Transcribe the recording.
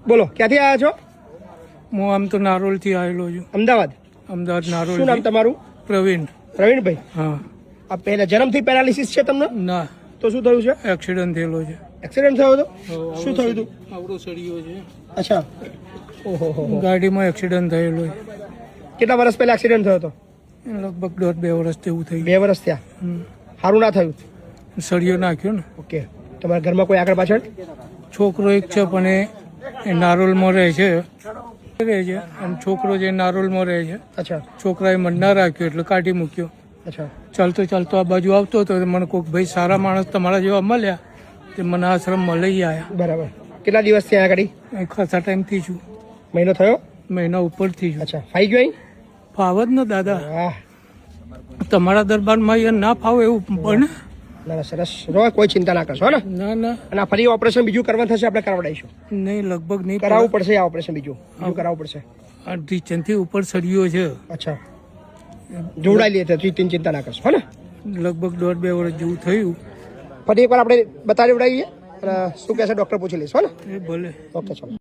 બોલો ક્યાંથી આવ્યા છો? હું આમ તો નારોલથી આવેલો છું. અમદાવાદ. અમદાવાદ નારોલ. શું નામ તમારું? પ્રવીણ. પ્રવીણભાઈ. હા. આ પહેલા જન્મથી પેરાલિસિસ છે તમને? ના, તો શું થયું છે? એક્સિડન્ટ થયેલો છે. એક્સિડન્ટ થયો હતો? શું થયું હતું? આવડો સળિયો છે. અચ્છા. ઓહો ગાડીમાં એક્સિડન્ટ થયેલો છે. કેટલા વર્ષ પહેલા એક્સિડન્ટ થયો હતો? લગભગ 1.5-2 વર્ષ જેવું થઈ 2 વર્ષ થયા. સારું ના થયું? ગયું. સળિયો નાખ્યો ને. ઓકે. તમારા ઘરમાં કોઈ આગળ પાછળ? છોકરો એક છે પણ એ નારોલમાં રહે છે અને છોકરો જે નારોલમાં રહે છે. અચ્છા. છોકરાએ મન ના રાખ્યો એટલે કાઢી મૂક્યો. અચ્છા. ચાલતો ચાલતો આ બાજુ આવતો હતો તો મને કોઈક ભાઈ સારા માણસ તમારા જેવા મળ્યા તે મને આશ્રમમાં લઈ આવ્યા. બરાબર. કેટલા દિવસથી અહીંયા આગળ? ખાસા ટાઈમથી છું. મહિનો થયો? મહિના ઉપરથી છું. અચ્છા. ફાઈ ગયો અહીં? ફાવ જ ને દાદા. વાહ. તમારા દરબારમાં અહીંયા ના ફાવે એવું પણ ના ના, સરસ રહો, કોઈ ચિંતા ના કરશો ને. ના ના અને આ ફરી ઓપરેશન બીજું કરવાનું થશે, આપણે કરાવડાવીશું. નહીં, લગભગ નહીં કરાવવું પડશે આ ઓપરેશન બીજું કરાવવું પડશે. ઢીચનથી ઉપર સળિયો છે. અચ્છા. જોડાઈ લે તો ચિંતા ના કરશો હો ને. લગભગ 1.5-2 વર્ષ જેવું થયું. ફરી એકવાર આપણે બતાવી અને શું કહેશે ડૉક્ટર પૂછી લઈશું હો ને. એ ભલે. ઓકે ચાલો.